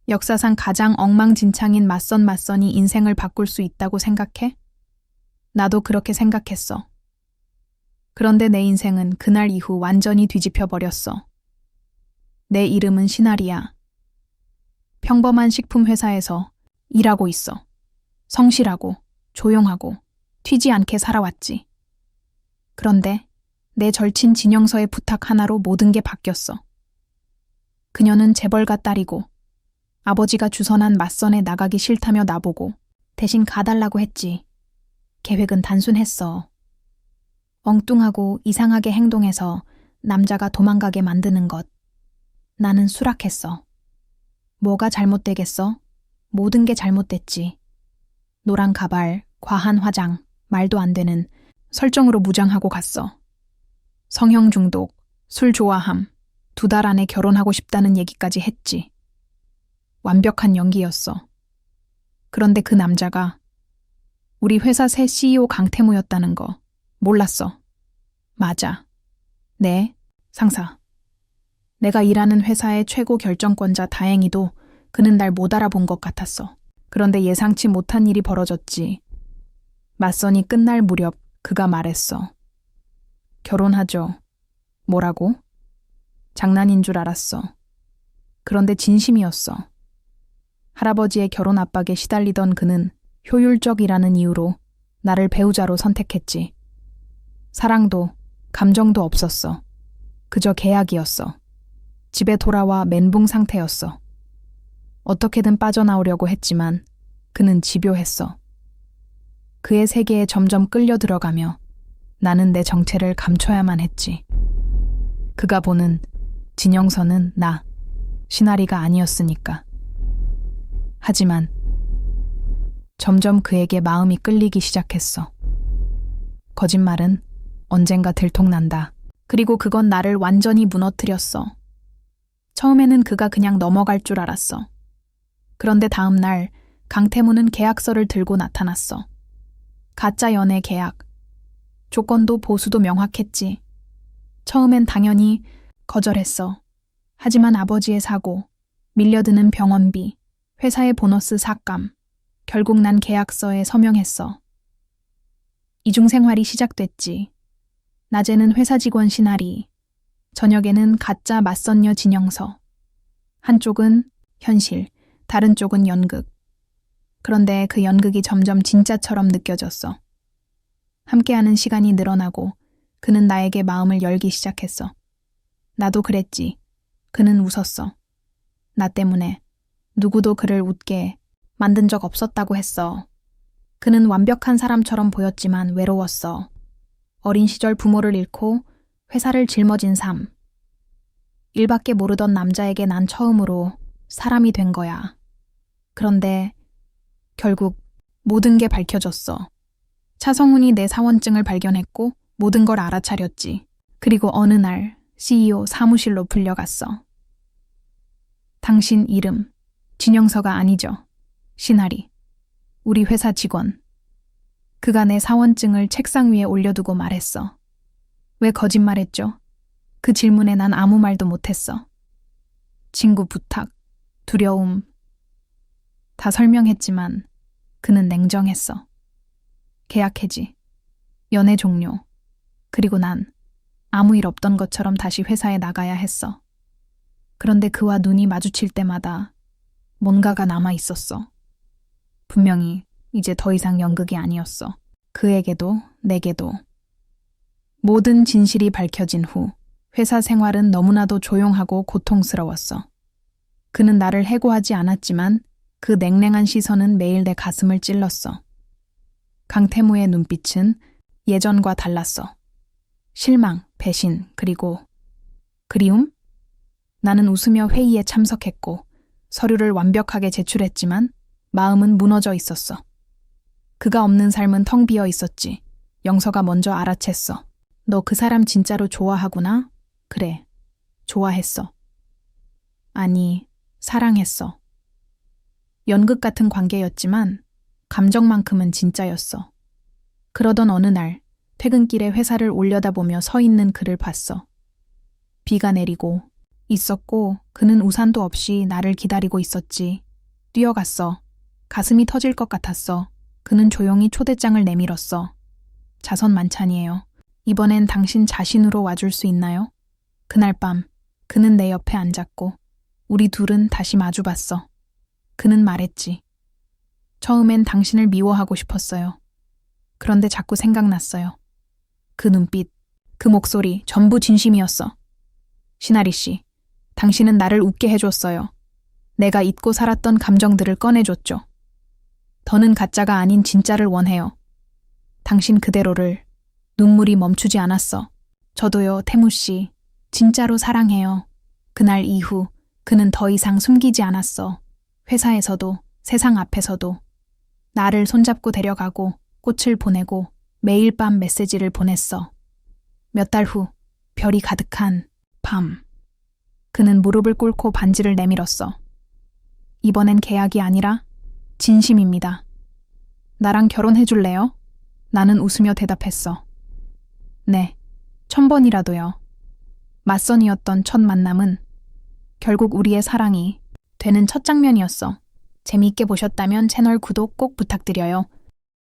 역사상 가장 엉망진창인 맞선이 인생을 바꿀 수 있다고 생각해? 나도 그렇게 생각했어. 그런데 내 인생은 그날 이후 완전히 뒤집혀 버렸어. 내 이름은 신아리야. 평범한 식품 회사에서 일하고 있어. 성실하고 조용하고 튀지 않게 살아왔지. 그런데 내 절친 진영서의 부탁 하나로 모든 게 바뀌었어. 그녀는 재벌가 딸이고 아버지가 주선한 맞선에 나가기 싫다며 나보고 대신 가달라고 했지. 계획은 단순했어. 엉뚱하고 이상하게 행동해서 남자가 도망가게 만드는 것. 나는 수락했어. 뭐가 잘못되겠어? 모든 게 잘못됐지. 노란 가발, 과한 화장, 말도 안 되는 설정으로 무장하고 갔어. 성형 중독, 술 좋아함, 2달 안에 결혼하고 싶다는 얘기까지 했지. 완벽한 연기였어. 그런데 그 남자가 우리 회사 새 CEO 강태무였다는 거 몰랐어. 맞아. 네, 상사. 내가 일하는 회사의 최고 결정권자. 다행히도 그는 날 못 알아본 것 같았어. 그런데 예상치 못한 일이 벌어졌지. 맞선이 끝날 무렵 그가 말했어. 결혼하죠. 뭐라고? 장난인 줄 알았어. 그런데 진심이었어. 할아버지의 결혼 압박에 시달리던 그는 효율적이라는 이유로 나를 배우자로 선택했지. 사랑도 감정도 없었어. 그저 계약이었어. 집에 돌아와 멘붕 상태였어. 어떻게든 빠져나오려고 했지만 그는 집요했어. 그의 세계에 점점 끌려 들어가며 나는 내 정체를 감춰야만 했지. 그가 보는 진영서는 나, 신아리가 아니었으니까. 하지만 점점 그에게 마음이 끌리기 시작했어. 거짓말은 언젠가 들통난다. 그리고 그건 나를 완전히 무너뜨렸어. 처음에는 그가 그냥 넘어갈 줄 알았어. 그런데 다음 날 강태무는 계약서를 들고 나타났어. 가짜 연애 계약. 조건도 보수도 명확했지. 처음엔 당연히 거절했어. 하지만 아버지의 사고, 밀려드는 병원비, 회사의 보너스 삭감, 결국 난 계약서에 서명했어. 이중생활이 시작됐지. 낮에는 회사 직원 신아리, 저녁에는 가짜 맞선녀 진영서. 한쪽은 현실, 다른 쪽은 연극. 그런데 그 연극이 점점 진짜처럼 느껴졌어. 함께하는 시간이 늘어나고 그는 나에게 마음을 열기 시작했어. 나도 그랬지. 그는 웃었어. 나 때문에 누구도 그를 웃게 만든 적 없었다고 했어. 그는 완벽한 사람처럼 보였지만 외로웠어. 어린 시절 부모를 잃고 회사를 짊어진 삶. 일밖에 모르던 남자에게 난 처음으로 사람이 된 거야. 그런데 결국 모든 게 밝혀졌어. 차성훈이 내 사원증을 발견했고 모든 걸 알아차렸지. 그리고 어느 날 CEO 사무실로 불려갔어. 당신 이름, 진영서가 아니죠. 신아리. 우리 회사 직원. 그가 내 사원증을 책상 위에 올려두고 말했어. 왜 거짓말했죠? 그 질문에 난 아무 말도 못했어. 친구 부탁, 두려움. 다 설명했지만 그는 냉정했어. 계약 해지, 연애 종료. 그리고 난 아무 일 없던 것처럼 다시 회사에 나가야 했어. 그런데 그와 눈이 마주칠 때마다 뭔가가 남아 있었어. 분명히 이제 더 이상 연극이 아니었어. 그에게도 내게도. 모든 진실이 밝혀진 후 회사 생활은 너무나도 조용하고 고통스러웠어. 그는 나를 해고하지 않았지만 그 냉랭한 시선은 매일 내 가슴을 찔렀어. 강태무의 눈빛은 예전과 달랐어. 실망, 배신, 그리고 그리움? 나는 웃으며 회의에 참석했고 서류를 완벽하게 제출했지만 마음은 무너져 있었어. 그가 없는 삶은 텅 비어 있었지. 영서가 먼저 알아챘어. 너 그 사람 진짜로 좋아하구나? 그래, 좋아했어. 아니, 사랑했어. 연극 같은 관계였지만 감정만큼은 진짜였어. 그러던 어느 날 퇴근길에 회사를 올려다보며 서 있는 그를 봤어. 비가 내리고 있었고 그는 우산도 없이 나를 기다리고 있었지. 뛰어갔어. 가슴이 터질 것 같았어. 그는 조용히 초대장을 내밀었어. 자선 만찬이에요. 이번엔 당신 자신으로 와줄 수 있나요? 그날 밤 그는 내 옆에 앉았고 우리 둘은 다시 마주봤어. 그는 말했지. 처음엔 당신을 미워하고 싶었어요. 그런데 자꾸 생각났어요. 그 눈빛, 그 목소리 전부 진심이었어. 시나리 씨, 당신은 나를 웃게 해줬어요. 내가 잊고 살았던 감정들을 꺼내줬죠. 더는 가짜가 아닌 진짜를 원해요. 당신 그대로를. 눈물이 멈추지 않았어. 저도요, 태무 씨. 진짜로 사랑해요. 그날 이후 그는 더 이상 숨기지 않았어. 회사에서도 세상 앞에서도 나를 손잡고 데려가고 꽃을 보내고 매일 밤 메시지를 보냈어. 몇 달 후 별이 가득한 밤. 그는 무릎을 꿇고 반지를 내밀었어. 이번엔 계약이 아니라 진심입니다. 나랑 결혼해 줄래요? 나는 웃으며 대답했어. 네, 1000번이라도요. 맞선이었던 첫 만남은 결국 우리의 사랑이 되는 첫 장면이었어. 재미있게 보셨다면 채널 구독 꼭 부탁드려요.